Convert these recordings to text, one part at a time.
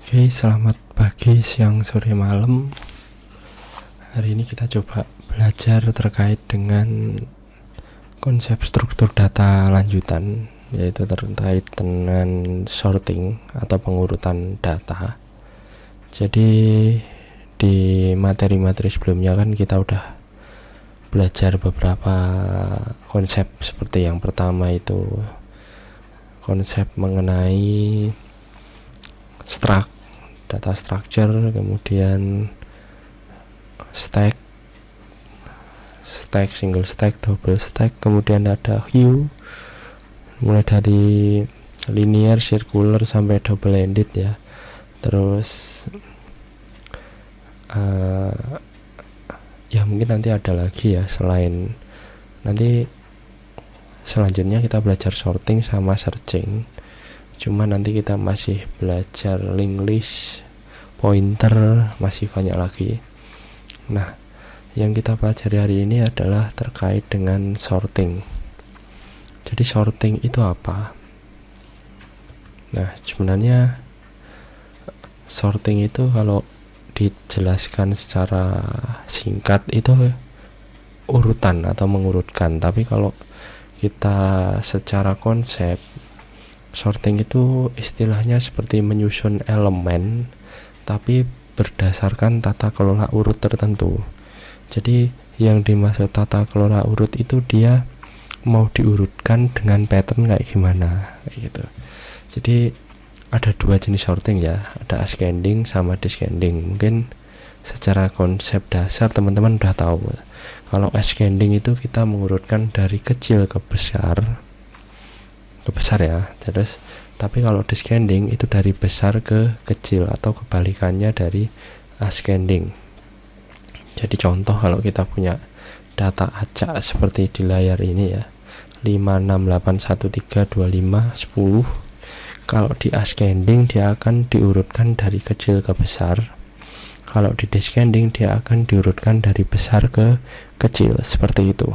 Oke, selamat pagi, siang, sore, malam. Hari ini kita coba belajar terkait dengan konsep struktur data lanjutan, yaitu terkait dengan sorting atau pengurutan data. Jadi di materi-materi sebelumnya kan kita udah belajar beberapa konsep, seperti yang pertama itu konsep mengenai data structure, kemudian stack, single stack, double stack, kemudian ada queue, mulai dari linear, circular sampai double ended ya. Terus ya mungkin nanti ada lagi ya, selain nanti selanjutnya kita belajar sorting sama searching. Cuma nanti kita masih belajar linked list, pointer, masih banyak lagi. Nah, yang kita pelajari hari ini adalah terkait dengan sorting. Jadi sorting itu apa? Nah, sebenarnya sorting itu kalau dijelaskan secara singkat itu urutan atau mengurutkan. Tapi kalau kita secara konsep, sorting itu istilahnya seperti menyusun elemen tapi berdasarkan tata kelola urut tertentu. Jadi yang dimaksud tata kelola urut itu dia mau diurutkan dengan pattern kayak gimana, kayak gitu. Jadi ada dua jenis sorting ya, ada ascending sama descending. Mungkin secara konsep dasar teman-teman udah tahu. Kalau ascending itu kita mengurutkan dari kecil ke besar ya. Terus tapi kalau descending itu dari besar ke kecil atau kebalikannya dari ascending. Jadi contoh kalau kita punya data acak seperti di layar ini ya, 5, 6, 8, 1, 3, 2, 5, 10. Kalau di ascending dia akan diurutkan dari kecil ke besar. Kalau di descending dia akan diurutkan dari besar ke kecil, seperti itu.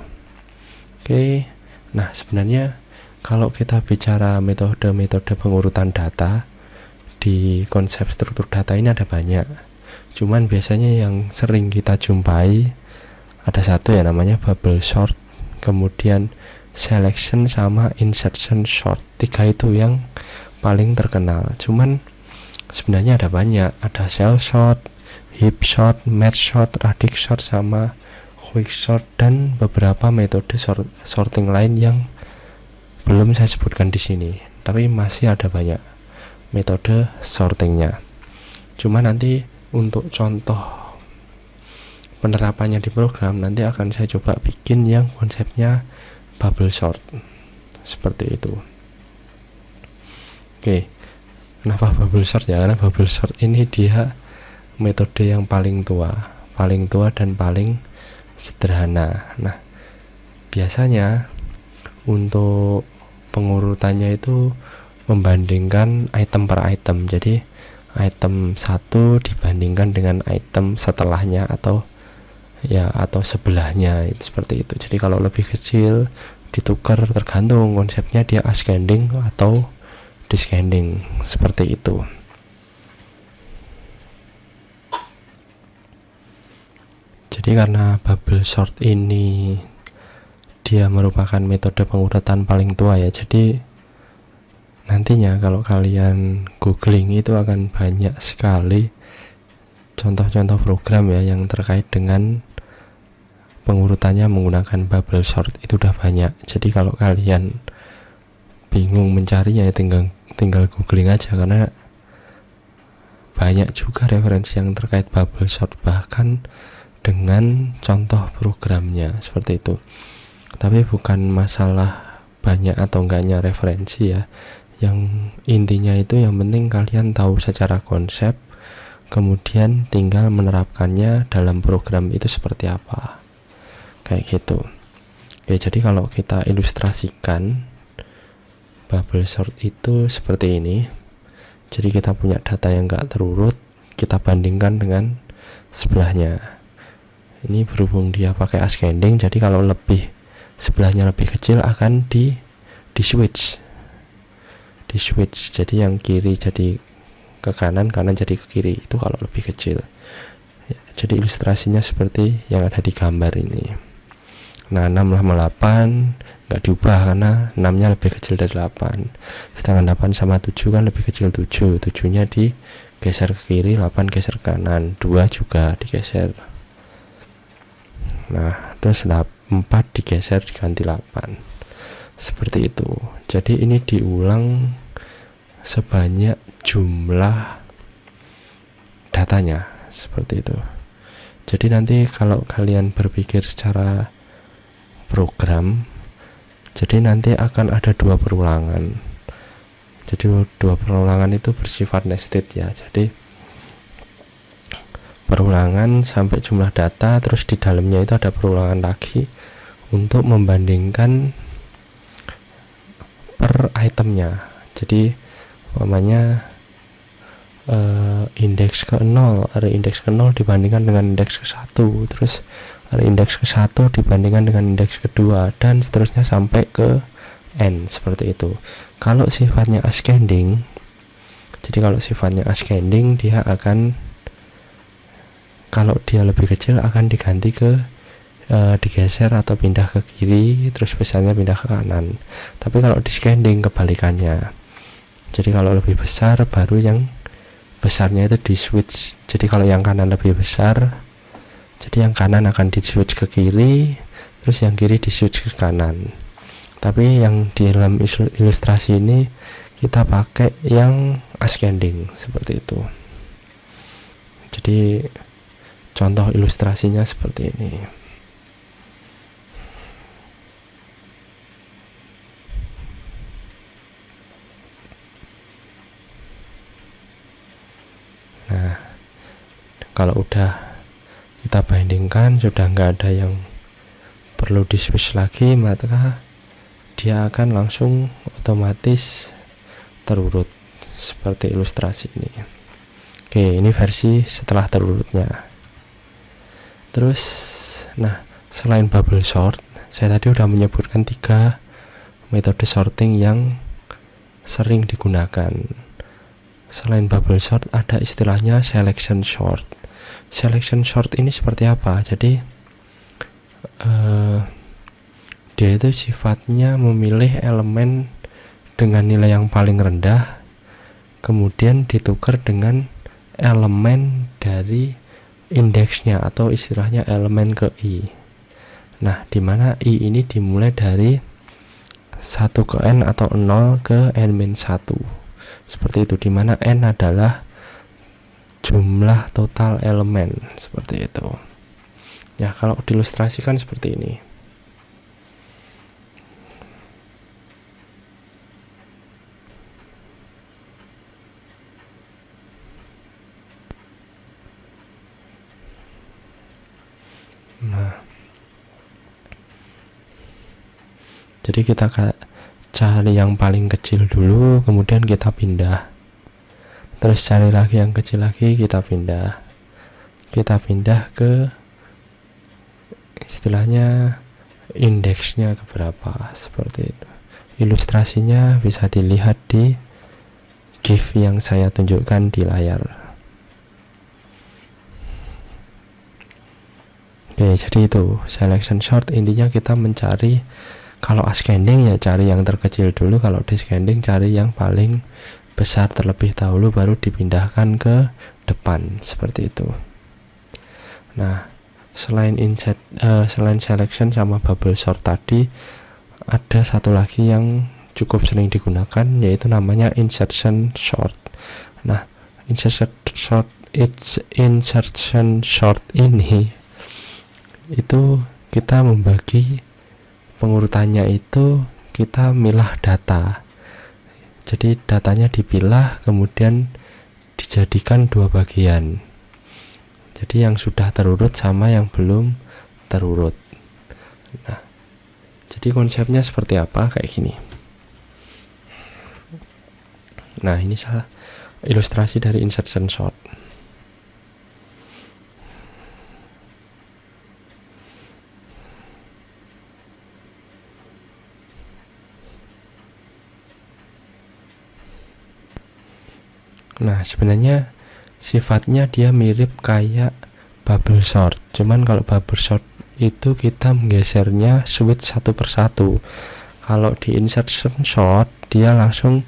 Oke. Nah, sebenarnya kalau kita bicara metode-metode pengurutan data di konsep struktur data ini ada banyak. Cuman biasanya yang sering kita jumpai ada satu ya, namanya bubble sort, kemudian selection sama insertion sort. Tiga itu yang paling terkenal. Cuman sebenarnya ada banyak, ada cell sort, heap sort, match sort, radix sort, sama quick sort, dan beberapa metode sorting lain yang belum saya sebutkan di sini, tapi masih ada banyak metode sortingnya. Cuma nanti untuk contoh penerapannya di program nanti akan saya coba bikin yang konsepnya bubble sort, seperti itu. Oke, kenapa bubble sort ya? Karena bubble sort ini dia metode yang paling tua dan paling sederhana. Nah, biasanya untuk pengurutannya itu membandingkan item per item. Jadi item 1 dibandingkan dengan item setelahnya atau sebelahnya, itu seperti itu. Jadi kalau lebih kecil ditukar, tergantung konsepnya dia ascending atau descending, seperti itu. Jadi karena bubble sort ini dia merupakan metode pengurutan paling tua ya, jadi nantinya kalau kalian googling itu akan banyak sekali contoh-contoh program ya yang terkait dengan pengurutannya menggunakan bubble sort, itu udah banyak. Jadi kalau kalian bingung mencarinya ya tinggal googling aja, karena banyak juga referensi yang terkait bubble sort, bahkan dengan contoh programnya, seperti itu. Tapi bukan masalah banyak atau enggaknya referensi ya, yang intinya itu yang penting kalian tahu secara konsep, kemudian tinggal menerapkannya dalam program itu seperti apa, kayak gitu. Oke, jadi kalau kita ilustrasikan bubble sort itu seperti ini. Jadi kita punya data yang enggak terurut, kita bandingkan dengan sebelahnya. Ini berhubung dia pakai ascending, jadi kalau sebelahnya lebih kecil akan di switch. Jadi yang kiri jadi ke kanan, kanan jadi ke kiri, itu kalau lebih kecil ya. Jadi ilustrasinya seperti yang ada di gambar ini. Nah 6 sama 8 nggak diubah karena 6 nya lebih kecil dari 8, sedangkan 8 sama 7 kan lebih kecil 7, 7 nya digeser ke kiri, 8 geser ke kanan, 2 juga digeser. Nah terus 4 digeser diganti 8, seperti itu. Jadi ini diulang sebanyak jumlah datanya, seperti itu. Jadi nanti kalau kalian berpikir secara program, jadi nanti akan ada 2 perulangan. Jadi 2 perulangan itu bersifat nested ya. Jadi perulangan sampai jumlah data, terus di dalamnya itu ada perulangan lagi untuk membandingkan per itemnya. Jadi umpamanya indeks ke 0, ada indeks ke 0 dibandingkan dengan indeks ke 1, terus ada indeks ke 1 dibandingkan dengan indeks kedua, dan seterusnya sampai ke n, seperti itu. Kalau sifatnya ascending, jadi kalau sifatnya ascending dia akan, kalau dia lebih kecil akan diganti ke digeser atau pindah ke kiri, terus besarnya pindah ke kanan. Tapi kalau descending kebalikannya, jadi kalau lebih besar baru yang besarnya itu di switch. Jadi kalau yang kanan lebih besar, jadi yang kanan akan di switch ke kiri, terus yang kiri di switch ke kanan. Tapi yang di dalam ilustrasi ini kita pakai yang ascending, seperti itu. Jadi contoh ilustrasinya seperti ini. Nah kalau udah kita bandingkan, sudah nggak ada yang perlu di switch lagi, maka dia akan langsung otomatis terurut seperti ilustrasi ini. Oke, ini versi setelah terurutnya. Terus nah selain bubble sort, saya tadi udah menyebutkan 3 metode sorting yang sering digunakan. Selain bubble sort ada istilahnya selection sort. Selection sort ini seperti apa? Jadi dia itu sifatnya memilih elemen dengan nilai yang paling rendah, kemudian ditukar dengan elemen dari indeksnya atau istilahnya elemen ke i. Nah dimana i ini dimulai dari 1 ke n atau 0 ke n-1, seperti itu, dimana n adalah jumlah total elemen, seperti itu ya. Kalau diilustrasikan seperti ini. Nah jadi kita cari yang paling kecil dulu, kemudian kita pindah, terus cari lagi yang kecil lagi, kita pindah ke istilahnya indeksnya keberapa, seperti itu. Ilustrasinya bisa dilihat di GIF yang saya tunjukkan di layar. Oke, jadi itu selection sort, intinya kita mencari, kalau ascending ya cari yang terkecil dulu, kalau descending cari yang paling besar terlebih dahulu baru dipindahkan ke depan, seperti itu. Nah selain selection sama bubble sort tadi, ada satu lagi yang cukup sering digunakan, yaitu namanya insertion sort. Nah insertion sort ini itu kita membagi pengurutannya, itu kita milah data. Jadi datanya dipilah kemudian dijadikan 2 bagian. Jadi yang sudah terurut sama yang belum terurut. Nah, jadi konsepnya seperti apa? Kayak gini. Nah, ini ilustrasi dari insertion sort. Nah, sebenarnya sifatnya dia mirip kayak bubble sort, cuman kalau bubble sort itu kita menggesernya switch satu persatu. Kalau di insertion sort dia langsung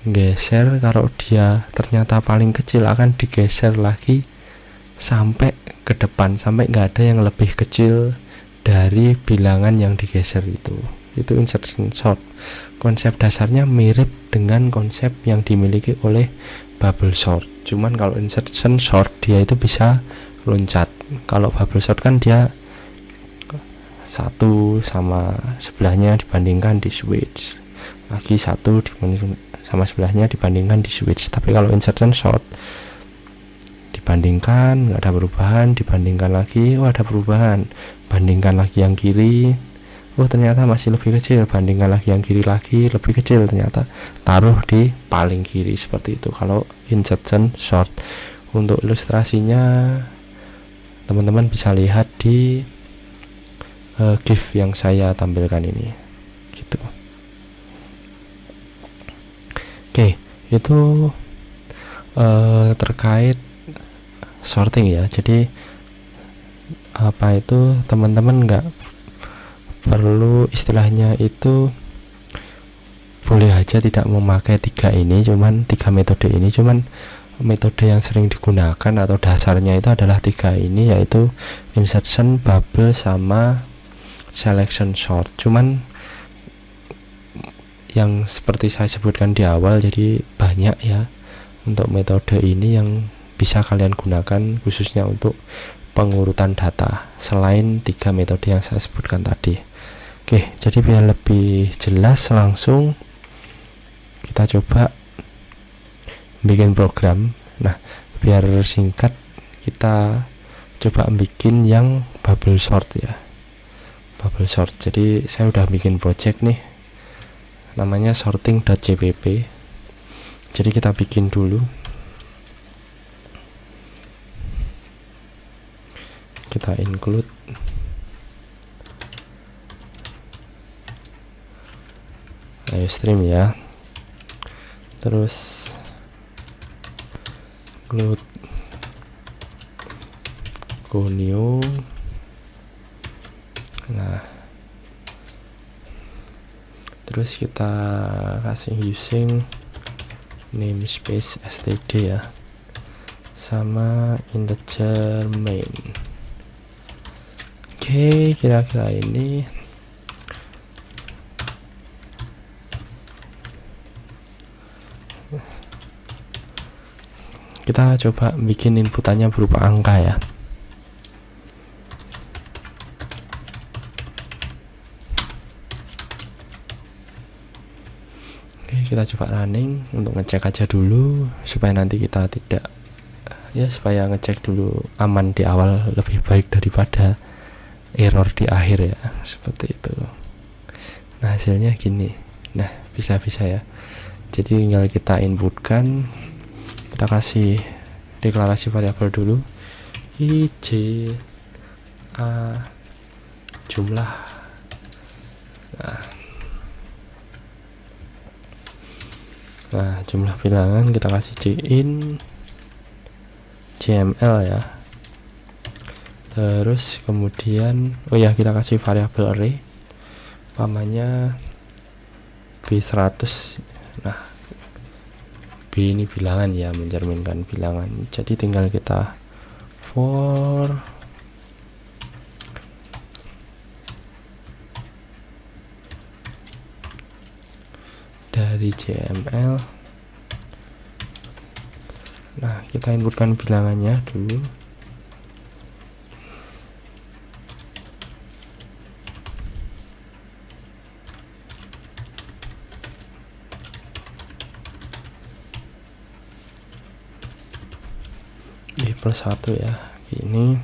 geser, kalau dia ternyata paling kecil akan digeser lagi sampai ke depan, sampai nggak ada yang lebih kecil dari bilangan yang digeser itu insertion sort. Konsep dasarnya mirip dengan konsep yang dimiliki oleh bubble sort, cuman kalau insertion sort dia itu bisa loncat. Kalau bubble sort kan dia satu sama sebelahnya dibandingkan di switch, lagi satu sama sebelahnya dibandingkan di switch. Tapi kalau insertion sort dibandingkan nggak ada perubahan, dibandingkan lagi ada perubahan, bandingkan lagi yang kiri, ternyata masih lebih kecil, bandingkan lagi yang kiri lagi lebih kecil, ternyata taruh di paling kiri, seperti itu kalau insertion sort. Untuk ilustrasinya teman-teman bisa lihat di GIF yang saya tampilkan ini gitu. Oke, itu terkait sorting ya. Jadi apa itu, teman-teman nggak perlu istilahnya itu boleh aja tidak memakai tiga metode ini, cuman metode yang sering digunakan atau dasarnya itu adalah tiga ini, yaitu insertion, bubble, sama selection sort. Cuman yang seperti saya sebutkan di awal, jadi banyak ya untuk metode ini yang bisa kalian gunakan khususnya untuk pengurutan data selain tiga metode yang saya sebutkan tadi. Oke, jadi biar lebih jelas langsung kita coba bikin program. Nah, biar singkat kita coba bikin yang bubble sort ya. Bubble sort. Jadi saya udah bikin project nih, namanya sorting.cpp. Jadi kita bikin dulu, kita include stream ya, terus include go new. Nah, terus kita kasih using namespace std ya, sama integer main. Oke, kira-kira ini. Kita coba bikin inputannya berupa angka ya. Kita coba running untuk ngecek aja dulu supaya nanti kita tidak supaya ngecek dulu aman di awal lebih baik daripada error di akhir ya, seperti itu. Nah, hasilnya gini. Nah, bisa ya. Jadi tinggal kita inputkan, kita kasih deklarasi variabel dulu, ij a jumlah. Nah, jumlah bilangan kita kasih cin cml ya. Terus kemudian kita kasih variabel array, umpamanya b100. Nah, b ini bilangan ya, mencerminkan bilangan. Jadi tinggal kita for dari cml. Nah, kita inputkan bilangannya dulu. Plus 1 ya, ini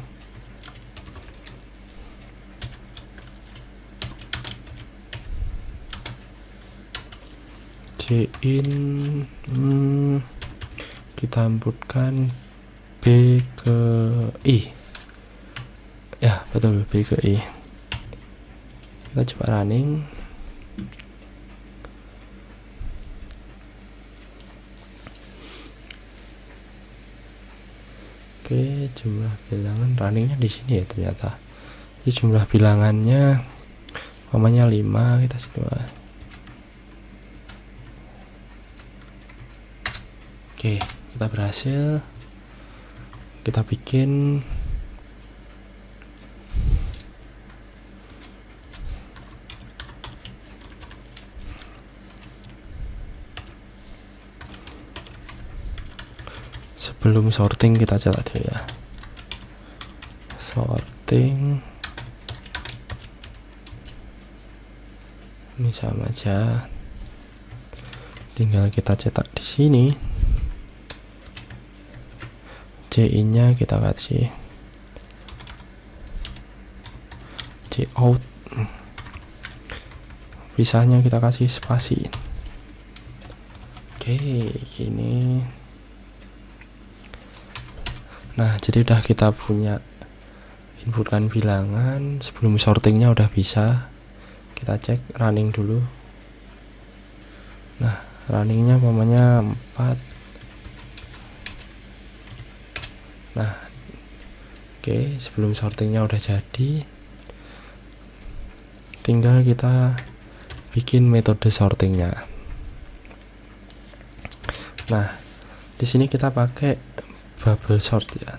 cin kita inputkan b ke i ya, betul, b ke i. Kita coba running. Oke, jumlah bilangan runningnya di sini ya ternyata. Jadi jumlah bilangannya umpamanya 5, kita sini. Oke, kita berhasil. Kita bikin sebelum sorting kita cetak dulu ya. Sorting ini sama aja, tinggal kita cetak di sini. CI nya kita kasih C out, pisahnya kita kasih spasi. Oke, gini. Nah, jadi udah kita punya inputkan bilangan. Sebelum sortingnya udah bisa. Kita cek running dulu. Nah, runningnya umpamanya 4. Nah, oke, sebelum sortingnya udah jadi, tinggal kita bikin metode sortingnya. Nah, di sini kita pakai bubble sort ya.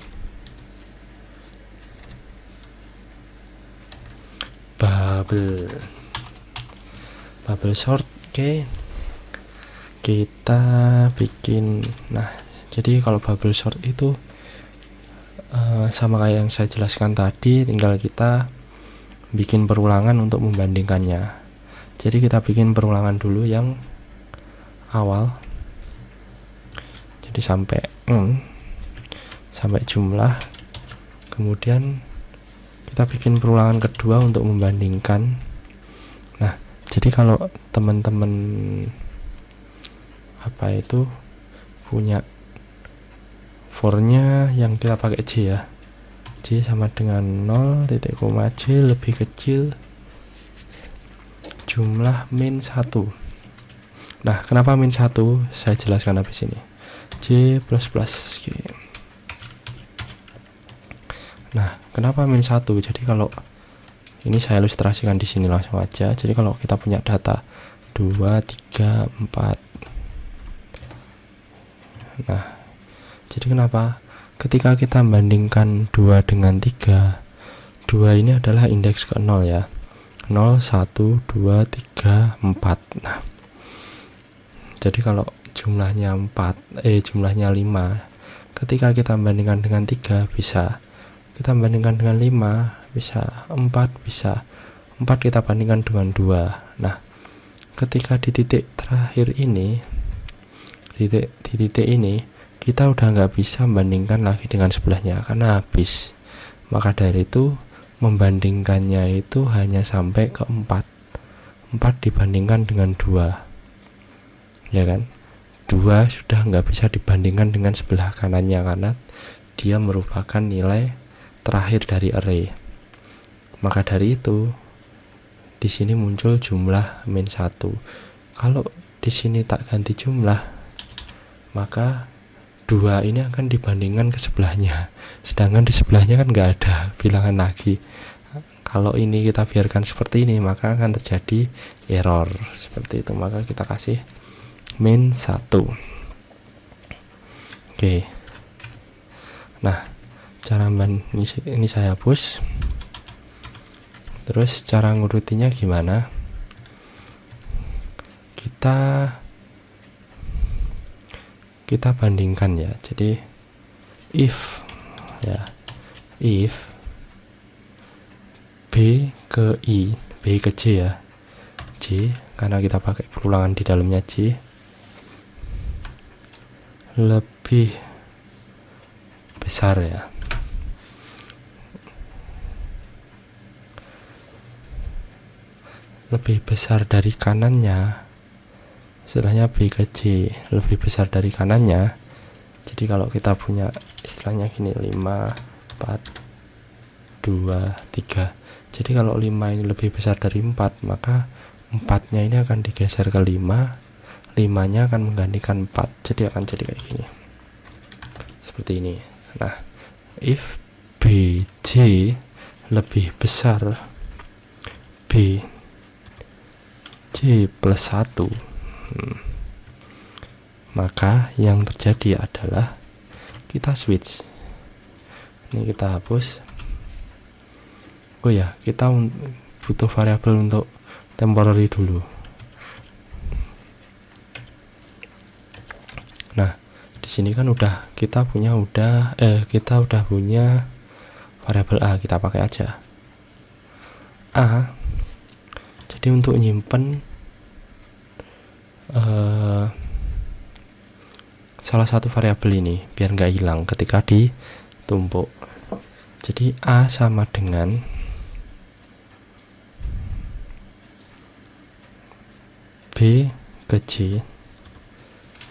Bubble sort. Oke, kita bikin. Nah, jadi kalau bubble sort itu sama kayak yang saya jelaskan tadi, tinggal kita bikin perulangan untuk membandingkannya. Jadi kita bikin perulangan dulu yang awal, jadi sampai jumlah, kemudian kita bikin perulangan kedua untuk membandingkan. Nah, jadi kalau teman-teman punya for-nya yang kita pakai J ya, J sama dengan 0, titik koma J lebih kecil jumlah min 1. Nah, kenapa min 1? Saya jelaskan habis ini. J++. Oke. Nah, kenapa min 1? Jadi kalau ini saya ilustrasikan di sini langsung aja. Jadi kalau kita punya data 2, 3, 4. Nah, jadi kenapa? Ketika kita bandingkan 2 dengan 3, 2 ini adalah indeks ke 0 ya. 0, 1, 2, 3, 4. Nah, jadi kalau jumlahnya 5, ketika kita bandingkan dengan 3 bisa, kita bandingkan dengan 5 bisa, 4 bisa, 4 kita bandingkan dengan 2. Nah, ketika di titik terakhir ini, di titik ini kita udah nggak bisa membandingkan lagi dengan sebelahnya karena habis. Maka dari itu membandingkannya itu hanya sampai ke 4 dibandingkan dengan 2, ya kan. 2 sudah nggak bisa dibandingkan dengan sebelah kanannya karena dia merupakan nilai terakhir dari array. Maka dari itu di sini muncul jumlah min 1. Kalau di sini tak ganti jumlah, maka 2 ini akan dibandingkan ke sebelahnya, sedangkan di sebelahnya kan nggak ada bilangan lagi. Kalau ini kita biarkan seperti ini, maka akan terjadi error seperti itu. Maka kita kasih min 1. Oke. Nah, cara ini saya hapus. Terus cara ngurutinya gimana? Kita bandingkan ya. Jadi if B ke I, B ke J ya, J karena kita pakai perulangan di dalamnya J lebih besar ya, lebih besar dari kanannya, istilahnya B ke J lebih besar dari kanannya. Jadi kalau kita punya istilahnya gini, 5, 4, 2, 3. Jadi kalau 5 ini lebih besar dari 4, maka 4-nya ini akan digeser ke 5, 5-nya akan menggantikan 4. Jadi akan jadi kayak gini, seperti ini. Nah, if BJ lebih besar BJ plus 1, maka yang terjadi adalah kita switch. Ini kita hapus. Oh ya, kita butuh variabel untuk temporary dulu. Nah, di sini kan kita udah punya variabel A, kita pakai aja A. Jadi untuk nyimpen salah satu variabel ini biar nggak hilang ketika ditumpuk. Jadi A sama dengan B ke C,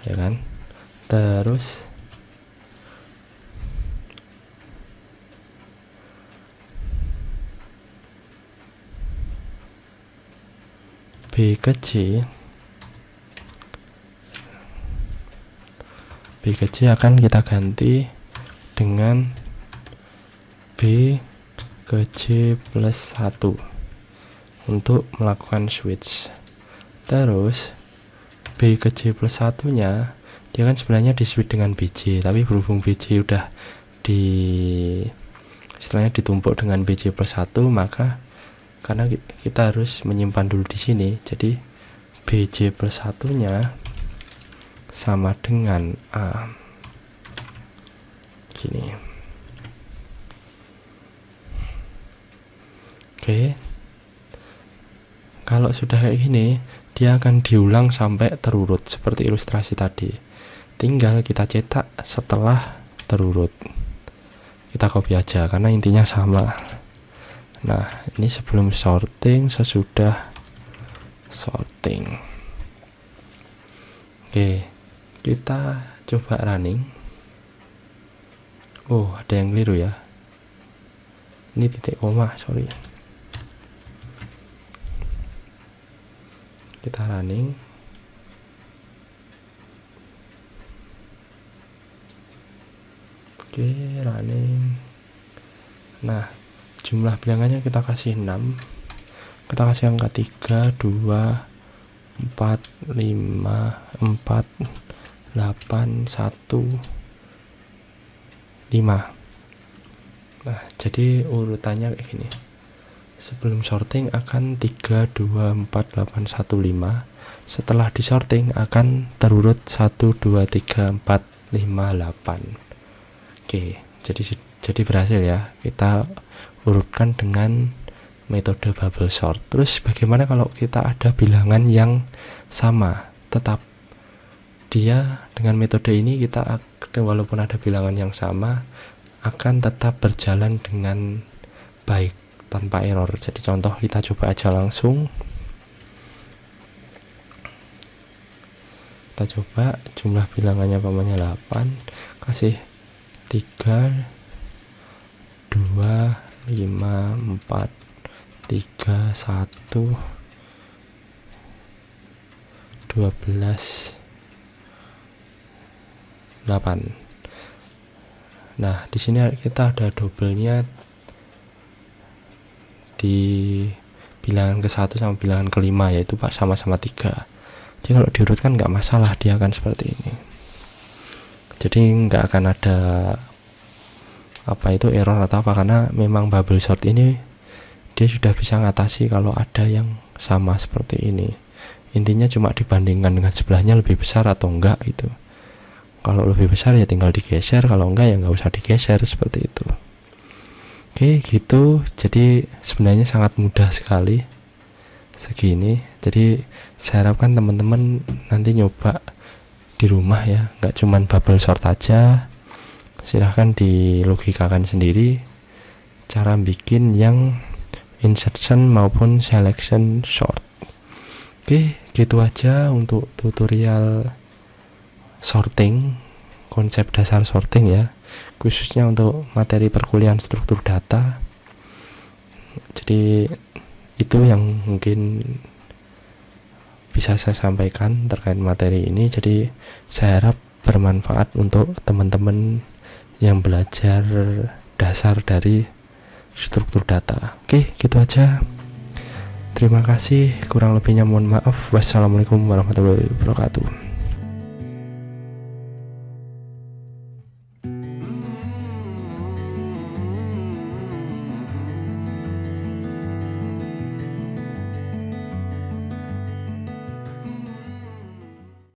ya kan? Terus B ke C akan kita ganti dengan B ke C plus 1 untuk melakukan switch. Terus B ke C plus 1 nya dia kan sebenarnya di switch dengan BJ, tapi berhubung BJ udah istilahnya ditumpuk dengan BJ plus 1, maka karena kita harus menyimpan dulu di sini, jadi BJ plus 1 nya sama dengan A. Gini. Oke. Kalau sudah kayak gini, dia akan diulang sampai terurut seperti ilustrasi tadi. Tinggal kita cetak setelah terurut. Kita copy aja karena intinya sama. Nah, ini sebelum sorting, sesudah sorting. Oke, kita coba running. Oh, ada yang keliru ya. Ini titik koma, sorry. Kita running. Oke, running. Nah, jumlah bilangannya kita kasih 6. Kita kasih angka 3, 2, 4, 5, 4, 8, 1, 5. Nah, jadi urutannya kayak gini. Sebelum sorting akan 3, 2, 4, 8, 1, 5. Setelah disorting akan terurut 1, 2, 3, 4, 5, 8. Oke, jadi berhasil ya. Kita urutkan dengan metode bubble sort. Terus bagaimana kalau kita ada bilangan yang sama? Tetap dia dengan metode ini kita walaupun ada bilangan yang sama akan tetap berjalan dengan baik tanpa error. Jadi contoh kita coba aja langsung. Kita coba jumlah bilangannya pamannya 8, kasih 3, 2, 5, 4, 3, 1, 12, 8. Nah, di sini kita ada double-nya di bilangan ke-1 sama bilangan ke-5, yaitu sama-sama 3. Jadi kalau diurutkan nggak masalah, dia akan seperti ini. Jadi nggak akan ada error atau apa, karena memang bubble sort ini dia sudah bisa ngatasi kalau ada yang sama seperti ini. Intinya cuma dibandingkan dengan sebelahnya lebih besar atau enggak gitu. Kalau lebih besar ya tinggal digeser, kalau enggak ya nggak usah digeser, seperti itu. Oke, gitu. Jadi sebenarnya sangat mudah sekali segini. Jadi saya harapkan teman-teman nanti nyoba di rumah ya, nggak cuman bubble sort aja. Silahkan dilogikakan sendiri cara bikin yang insertion maupun selection sort. Oke, gitu aja untuk tutorial sorting, konsep dasar sorting ya, khususnya untuk materi perkuliahan struktur data. Jadi itu yang mungkin bisa saya sampaikan terkait materi ini. Jadi saya harap bermanfaat untuk teman-teman yang belajar dasar dari struktur data. Oke, gitu aja. Terima kasih, kurang lebihnya mohon maaf. Wassalamualaikum warahmatullahi wabarakatuh.